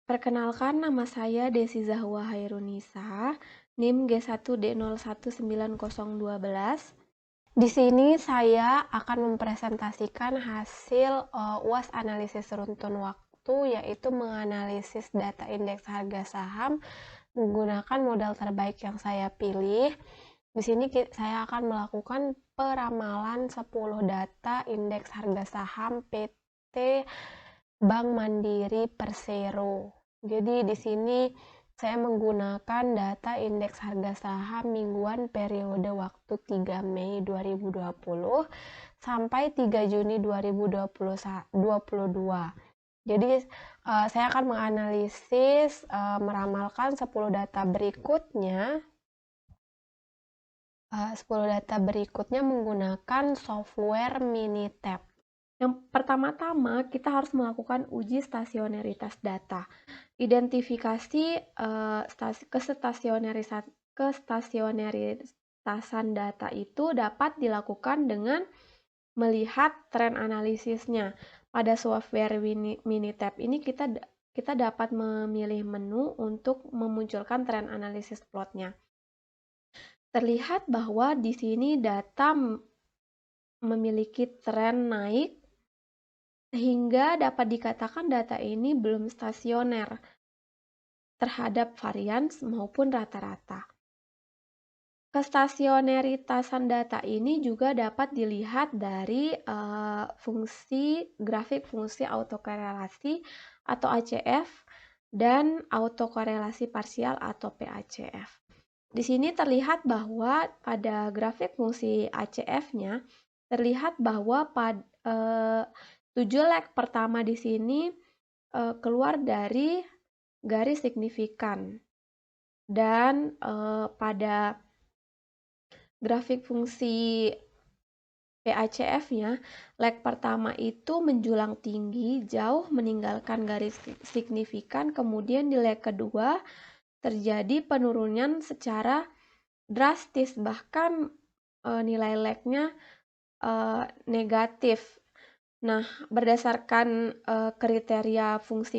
Perkenalkan, nama saya Desi Zahwa Hairunisa, NIM G1D019012. Di sini saya akan mempresentasikan hasil UAS analisis runtun waktu, yaitu menganalisis data indeks harga saham menggunakan modal terbaik yang saya pilih. Di sini saya akan melakukan peramalan 10 data indeks harga saham PT Bank Mandiri Persero. Jadi di sini saya menggunakan data indeks harga saham mingguan periode waktu 3 Mei 2020 sampai 3 Juni 2022. Jadi saya akan menganalisis, meramalkan 10 data berikutnya. 10 data berikutnya menggunakan software Minitab. Yang pertama-tama, kita harus melakukan uji stasioneritas data. Identifikasi kestasioneritasan data itu dapat dilakukan dengan melihat tren analisisnya. Pada software Minitab ini kita dapat memilih menu untuk memunculkan tren analisis plotnya. Terlihat bahwa di sini data memiliki tren naik sehingga dapat dikatakan data ini belum stasioner terhadap varians maupun rata-rata. Kestasioneritasan data ini juga dapat dilihat dari grafik fungsi autokorelasi atau ACF dan autokorelasi parsial atau PACF. Di sini terlihat bahwa pada grafik fungsi ACF-nya terlihat bahwa pada 7 leg pertama di sini keluar dari garis signifikan, dan pada grafik fungsi PACF-nya leg pertama itu menjulang tinggi jauh meninggalkan garis signifikan, kemudian di leg kedua terjadi penurunan secara drastis, bahkan nilai legnya negatif. Nah, berdasarkan kriteria fungsi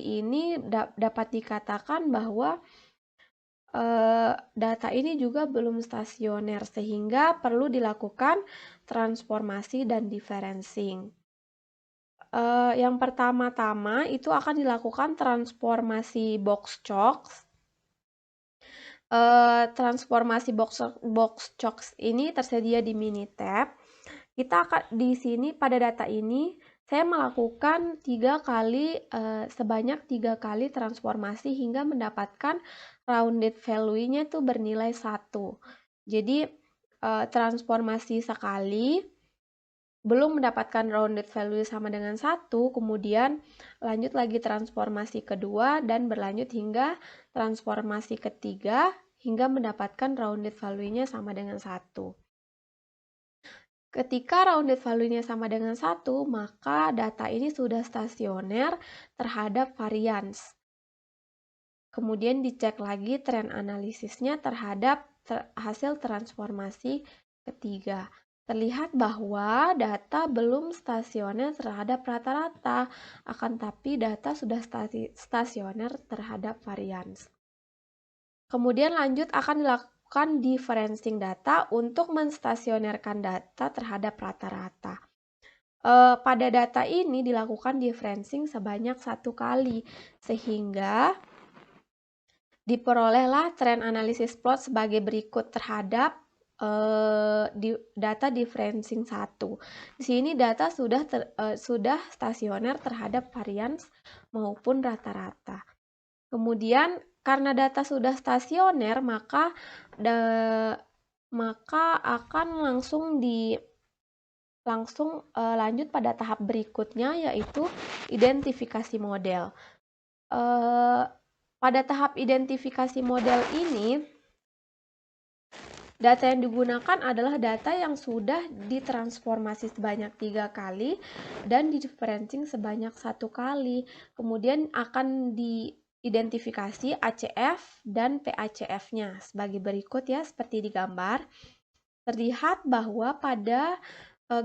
ini dapat dikatakan bahwa data ini juga belum stasioner, sehingga perlu dilakukan transformasi dan differencing. Yang pertama-tama itu akan dilakukan transformasi Box-Cox. Transformasi Box-Cox ini tersedia di Minitab. Kita akan di sini pada data ini saya melakukan sebanyak 3 kali transformasi hingga mendapatkan rounded value-nya itu bernilai 1. Jadi transformasi sekali belum mendapatkan rounded value sama dengan 1, kemudian lanjut lagi transformasi kedua dan berlanjut hingga transformasi ketiga hingga mendapatkan rounded value-nya sama dengan 1. Ketika rounded value-nya sama dengan 1, maka data ini sudah stasioner terhadap varians. Kemudian dicek lagi tren analisisnya terhadap hasil transformasi ketiga. Terlihat bahwa data belum stasioner terhadap rata-rata, akan tapi data sudah stasioner terhadap varians. Kemudian lanjut akan dilakukan differencing data untuk menstasionerkan data terhadap rata-rata. Pada data ini dilakukan differencing sebanyak 1 kali, sehingga diperolehlah tren analisis plot sebagai berikut terhadap data differencing 1. Di sini data sudah stasioner terhadap varians maupun rata-rata. Kemudian karena data sudah stasioner, maka akan langsung lanjut pada tahap berikutnya, yaitu identifikasi model. Pada tahap identifikasi model ini, data yang digunakan adalah data yang sudah ditransformasi sebanyak 3 kali dan diferencing sebanyak 1 kali. Kemudian akan diidentifikasi ACF dan PACF-nya sebagai berikut ya, seperti di gambar. Terlihat bahwa pada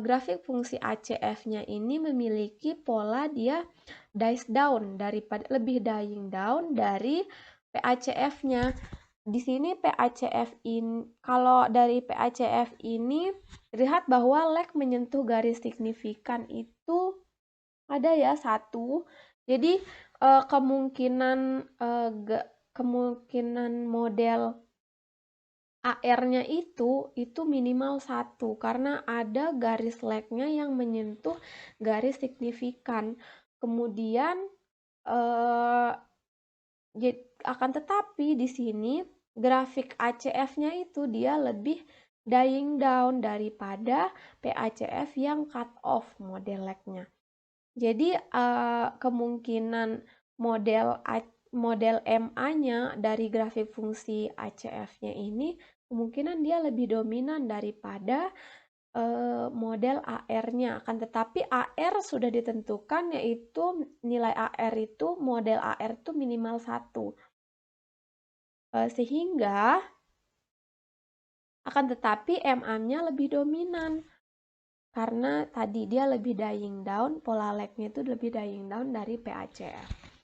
grafik fungsi ACF-nya ini memiliki pola dia dice down daripada lebih dying down dari PACF-nya. Di sini PACF ini, kalau dari PACF ini lihat bahwa lag menyentuh garis signifikan itu ada ya 1. Jadi kemungkinan model AR-nya itu minimal 1 karena ada garis lag-nya yang menyentuh garis signifikan. Kemudian akan tetapi di sini grafik ACF-nya itu dia lebih dying down daripada PACF yang cut off model lag-nya. Jadi kemungkinan model MA-nya dari grafik fungsi ACF-nya ini kemungkinan dia lebih dominan daripada model AR-nya. Akan tetapi AR sudah ditentukan, yaitu nilai AR itu model AR itu minimal 1. Sehingga akan tetapi MA-nya lebih dominan karena tadi dia lebih dying down, pola lag-nya itu lebih dying down dari PACF.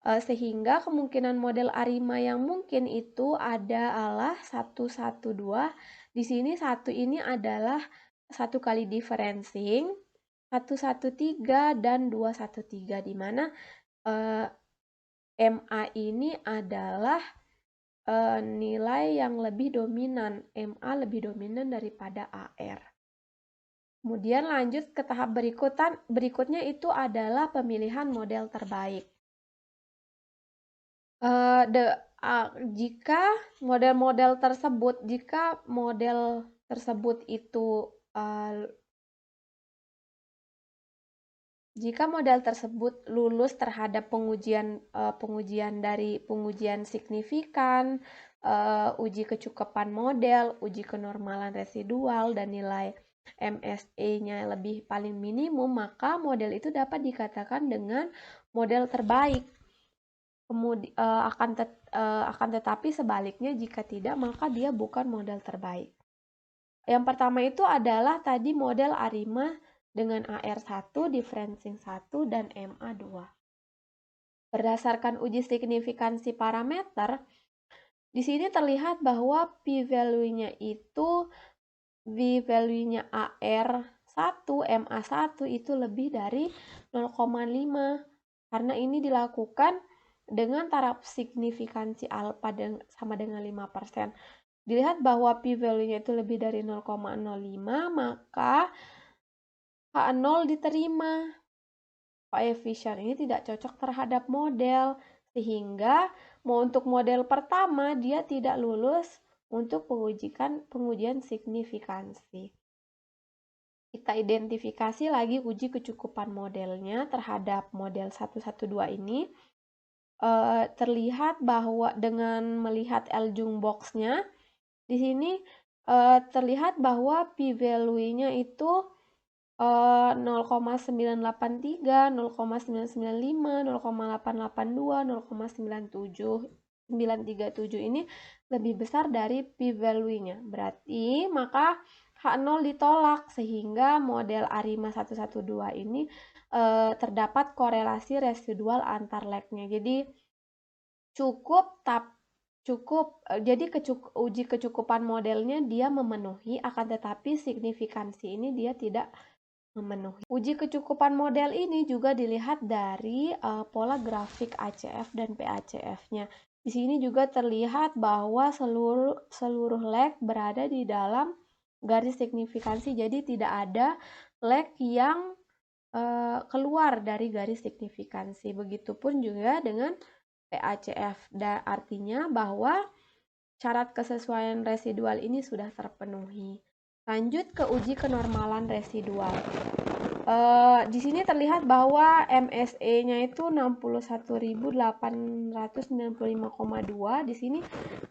Sehingga kemungkinan model ARIMA yang mungkin itu adalah 112. Di sini 1 ini adalah 1 kali differencing, 113 dan 213, di mana MA ini adalah nilai yang lebih dominan. MA lebih dominan daripada AR. Kemudian lanjut ke tahap berikutnya itu adalah pemilihan model terbaik. Jika model tersebut lulus terhadap pengujian dari pengujian signifikan, uji kecukupan model, uji kenormalan residual, dan nilai MSE-nya lebih paling minimum, maka model itu dapat dikatakan dengan model terbaik. Kemudian akan tetapi sebaliknya jika tidak, maka dia bukan model terbaik. Yang pertama itu adalah tadi model ARIMA dengan AR1, differencing 1, dan MA2. Berdasarkan uji signifikansi parameter, di sini terlihat bahwa p-value-nya AR1, MA1 itu lebih dari 0,5 karena ini dilakukan dengan taraf signifikansi alfa sama dengan 5%. Dilihat bahwa p-value-nya itu lebih dari 0,05, maka H0 diterima. Koefisien ini tidak cocok terhadap model, sehingga untuk model pertama dia tidak lulus untuk pengujian signifikansi. Kita identifikasi lagi uji kecukupan modelnya terhadap model 112 ini. Terlihat bahwa dengan melihat L-jung box-nya, di sini terlihat bahwa p-value-nya itu 0,983, 0,995, 0,882, 0,937 ini lebih besar dari p-value-nya. Berarti maka H0 ditolak, sehingga model ARIMA 112 ini terdapat korelasi residual antar lag-nya. Jadi jadi uji kecukupan modelnya dia memenuhi, akan tetapi signifikansi ini dia tidak memenuhi. Uji kecukupan model ini juga dilihat dari pola grafik ACF dan PACF-nya. Di sini juga terlihat bahwa seluruh lag berada di dalam garis signifikansi, jadi tidak ada lag yang keluar dari garis signifikansi. Begitupun juga dengan PACF, artinya bahwa syarat kesesuaian residual ini sudah terpenuhi. Lanjut ke uji kenormalan residual. Di sini terlihat bahwa MSE-nya itu 61.895,2. Di sini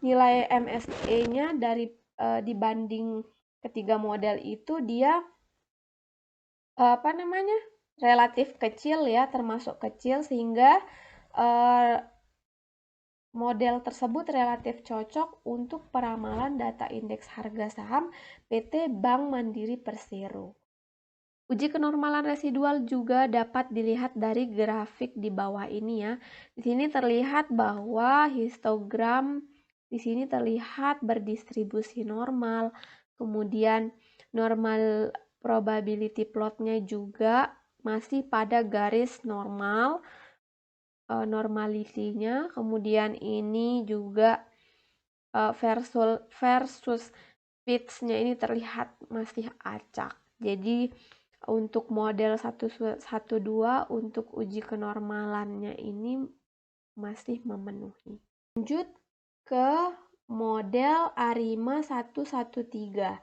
nilai MSE-nya dibanding ketiga model itu dia relatif kecil ya, termasuk kecil, sehingga model tersebut relatif cocok untuk peramalan data indeks harga saham PT Bank Mandiri Persero. Uji kenormalan residual juga dapat dilihat dari grafik di bawah ini ya. Di sini terlihat bahwa histogram di sini terlihat berdistribusi normal. Kemudian normal probability plotnya juga masih pada garis normal, normalitinya. Kemudian ini juga versus pitch-nya ini terlihat masih acak. Jadi untuk model 112 untuk uji kenormalannya ini masih memenuhi. Lanjut ke model ARIMA 113.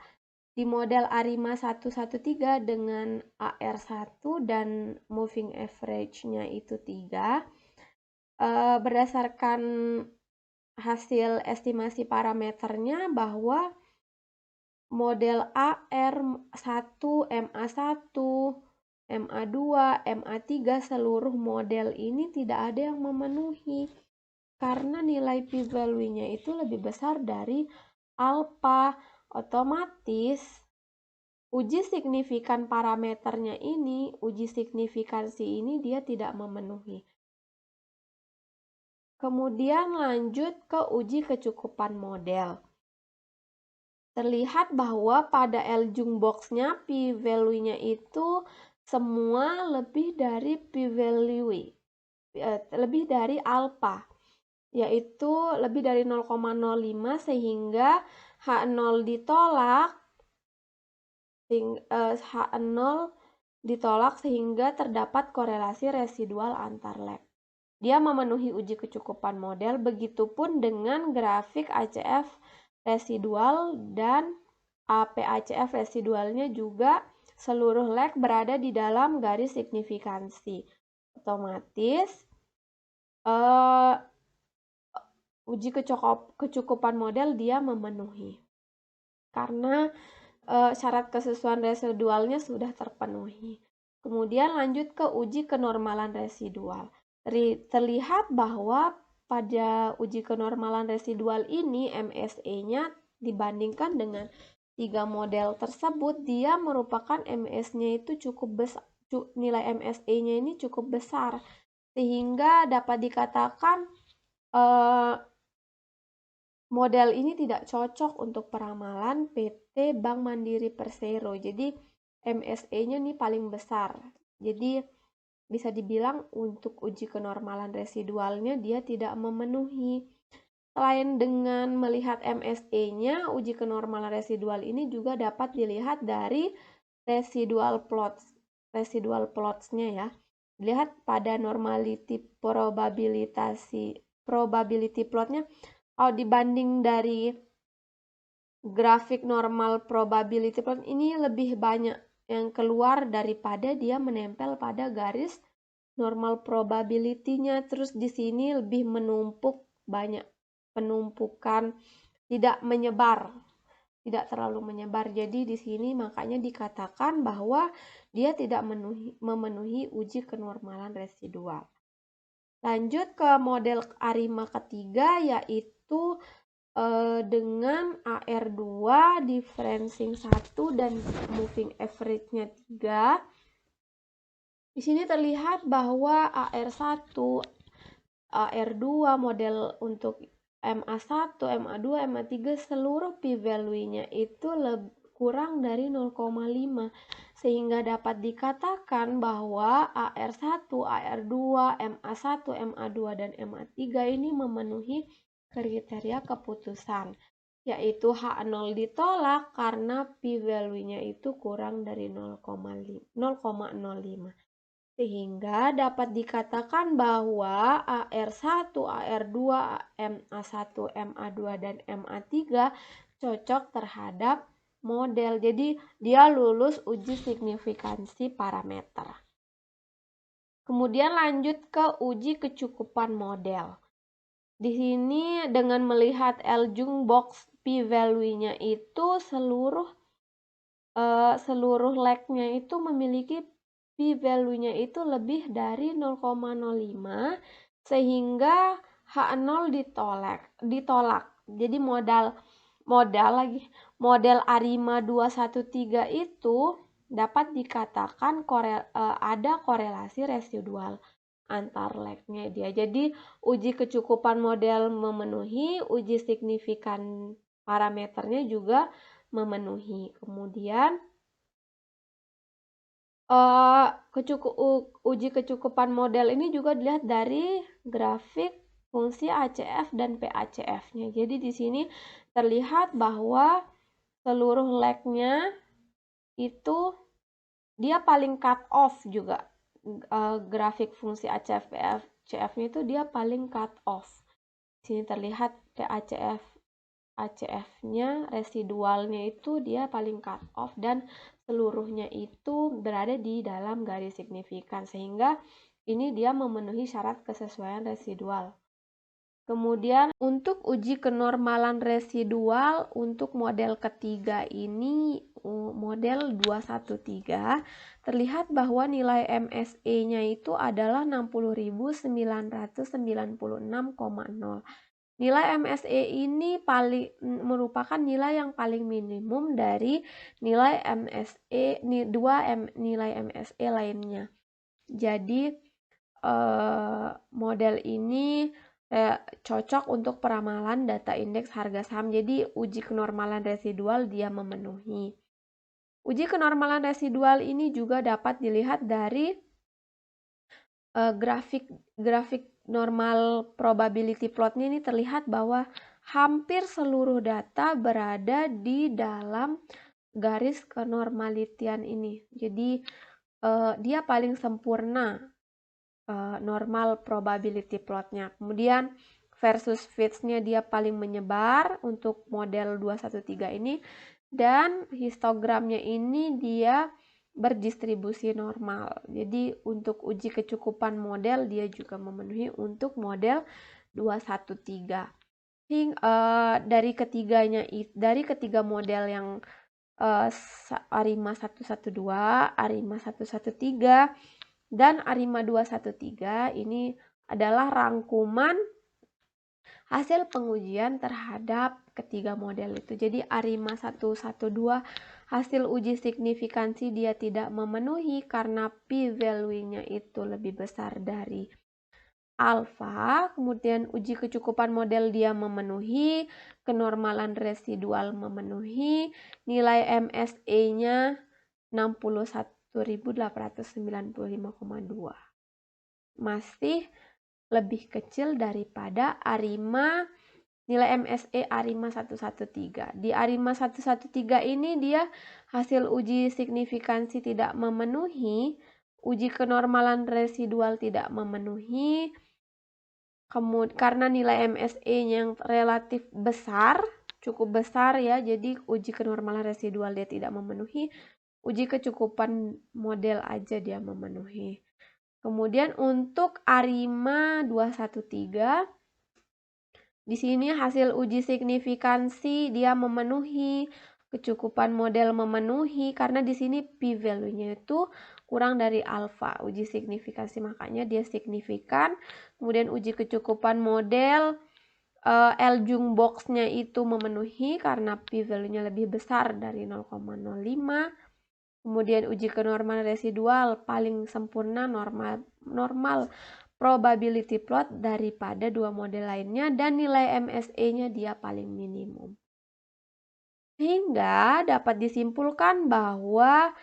Di model ARIMA 113 dengan AR1 dan moving average-nya itu 3, berdasarkan hasil estimasi parameternya bahwa model AR1, MA1, MA2, MA3 seluruh model ini tidak ada yang memenuhi karena nilai p-value-nya itu lebih besar dari alpha. Otomatis uji signifikan parameternya ini, uji signifikansi ini dia tidak memenuhi. Kemudian lanjut ke uji kecukupan model. Terlihat bahwa pada L-Jung box-nya p-value-nya itu semua lebih dari p-value, lebih dari alpha, yaitu lebih dari 0,05 sehingga H0 ditolak, H0 ditolak sehingga terdapat korelasi residual antar lab. Dia memenuhi uji kecukupan model, begitupun dengan grafik ACF residual dan APACF residualnya juga seluruh leg berada di dalam garis signifikansi. Otomatis uji kecukupan model dia memenuhi karena syarat kesesuaian residualnya sudah terpenuhi. Kemudian lanjut ke uji kenormalan residual. Terlihat bahwa pada uji kenormalan residual ini MSE-nya dibandingkan dengan 3 model tersebut, dia merupakan MS-nya itu cukup besar, nilai MSE-nya ini cukup besar, sehingga dapat dikatakan model ini tidak cocok untuk peramalan PT Bank Mandiri Persero. Jadi MSE-nya nih paling besar. Jadi bisa dibilang untuk uji kenormalan residualnya dia tidak memenuhi. Selain dengan melihat MSE-nya, uji kenormalan residual ini juga dapat dilihat dari residual plots-nya ya. Lihat pada normality probability plotnya, dibanding dari grafik normal probability plot ini lebih banyak yang keluar daripada dia menempel pada garis normal probability-nya. Terus di sini lebih menumpuk, banyak penumpukan, tidak menyebar, tidak terlalu menyebar. Jadi di sini makanya dikatakan bahwa dia tidak memenuhi uji kenormalan residual. Lanjut ke model ARIMA ketiga, yaitu dengan AR2, differencing 1 dan moving average-nya 3. Di sini terlihat bahwa AR1, AR2 model untuk MA1, MA2, MA3 seluruh p-value-nya itu kurang dari 0,5 sehingga dapat dikatakan bahwa AR1, AR2, MA1, MA2 dan MA3 ini memenuhi kriteria keputusan, yaitu H0 ditolak karena p-value-nya itu kurang dari 0,05. Sehingga dapat dikatakan bahwa AR1, AR2, MA1, MA2, dan MA3 cocok terhadap model. Jadi dia lulus uji signifikansi parameter. Kemudian lanjut ke uji kecukupan model. Di sini dengan melihat L-Jung box p-value-nya itu seluruh leg-nya itu memiliki p-value-nya itu lebih dari 0,05 sehingga H0 ditolak. Jadi model ARIMA 213 itu dapat dikatakan ada korelasi residual antar leg-nya dia. Jadi uji kecukupan model memenuhi, uji signifikan parameternya juga memenuhi. Kemudian uji kecukupan model ini juga dilihat dari grafik fungsi ACF dan PACF-nya. Jadi di sini terlihat bahwa seluruh leg-nya itu dia paling cut off juga. Grafik fungsi ACF PACF-nya itu dia paling cut off. Di sini terlihat PACF ACF-nya residualnya itu dia paling cut off dan seluruhnya itu berada di dalam garis signifikan sehingga ini dia memenuhi syarat kesesuaian residual. Kemudian untuk uji kenormalan residual untuk model ketiga ini model 213 terlihat bahwa nilai MSE-nya itu adalah 60.996,0. Nilai MSE ini merupakan nilai yang paling minimum dari nilai MSE nilai MSE lainnya. Jadi model ini cocok untuk peramalan data indeks harga saham. Jadi uji kenormalan residual dia memenuhi. Uji kenormalan residual ini juga dapat dilihat dari grafik normal probability plotnya ini terlihat bahwa hampir seluruh data berada di dalam garis kenormalitian ini. Jadi dia paling sempurna normal probability plotnya. Kemudian versus fits-nya dia paling menyebar untuk model 213 ini dan histogramnya ini dia berdistribusi normal. Jadi untuk uji kecukupan model dia juga memenuhi untuk model 213. Dari ketiga model yang ARIMA 112, ARIMA 113 dan ARIMA 213 ini adalah rangkuman hasil pengujian terhadap ketiga model itu. Jadi ARIMA 112 hasil uji signifikansi dia tidak memenuhi karena p-value-nya itu lebih besar dari alfa. Kemudian uji kecukupan model dia memenuhi, kenormalan residual memenuhi, nilai MSE-nya 61.895,2. Masih lebih kecil daripada ARIMA nilai MSE ARIMA 113. Di ARIMA 113 ini dia hasil uji signifikansi tidak memenuhi, uji kenormalan residual tidak memenuhi, karena nilai MSE yang relatif besar, cukup besar ya, jadi uji kenormalan residual dia tidak memenuhi, uji kecukupan model aja dia memenuhi. Kemudian untuk ARIMA 213 di sini hasil uji signifikansi dia memenuhi, kecukupan model memenuhi karena di sini p-value-nya itu kurang dari alfa. Uji signifikansi makanya dia signifikan. Kemudian uji kecukupan model L-jung box-nya itu memenuhi karena p-value-nya lebih besar dari 0,05. Kemudian uji kenormalan residual paling sempurna normal probability plot daripada dua model lainnya dan nilai MSE-nya dia paling minimum. Sehingga dapat disimpulkan bahwa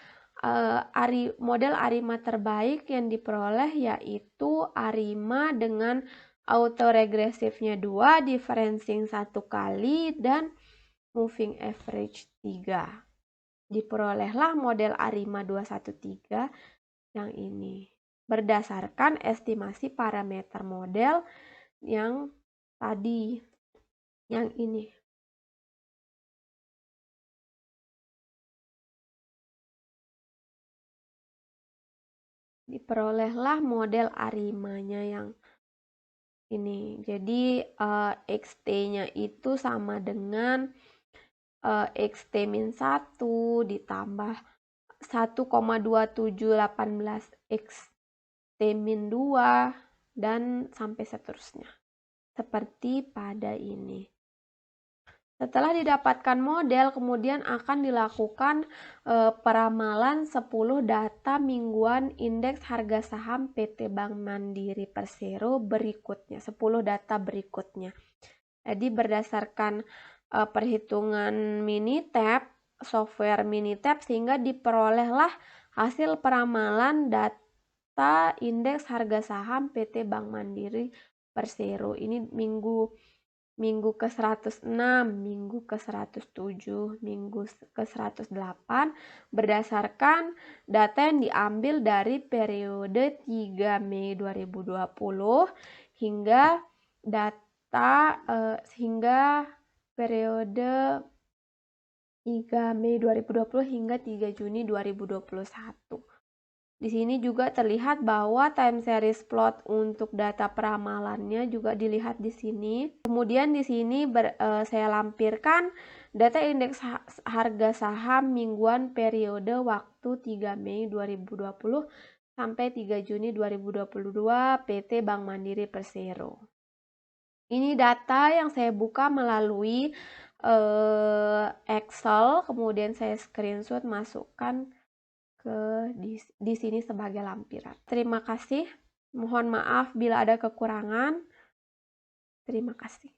model ARIMA terbaik yang diperoleh yaitu ARIMA dengan autoregresifnya 2, differencing 1 kali, dan moving average 3. Diperolehlah model ARIMA 213 yang ini berdasarkan estimasi parameter model yang tadi, yang ini. Diperolehlah model ARIMA-nya yang ini. Jadi XT-nya itu sama dengan XT-1 ditambah 1,2718 XT-2 dan sampai seterusnya. Seperti pada ini. Setelah didapatkan model, kemudian akan dilakukan peramalan 10 data mingguan indeks harga saham PT Bank Mandiri Persero berikutnya, 10 data berikutnya. Jadi berdasarkan perhitungan Minitab, software Minitab, sehingga diperolehlah hasil peramalan data indeks harga saham PT Bank Mandiri Persero. Ini minggu ke-106, minggu ke-107, minggu ke-108 berdasarkan data yang diambil dari periode 3 Mei 2020 hingga hingga periode 3 Mei 2020 hingga 3 Juni 2021. Di sini juga terlihat bahwa time series plot untuk data peramalannya juga dilihat di sini. Kemudian di sini saya lampirkan data indeks harga saham mingguan periode waktu 3 Mei 2020 sampai 3 Juni 2022 PT Bank Mandiri Persero. Ini data yang saya buka melalui Excel, kemudian saya screenshot masukkan di sini sebagai lampiran. Terima kasih. Mohon maaf bila ada kekurangan. Terima kasih.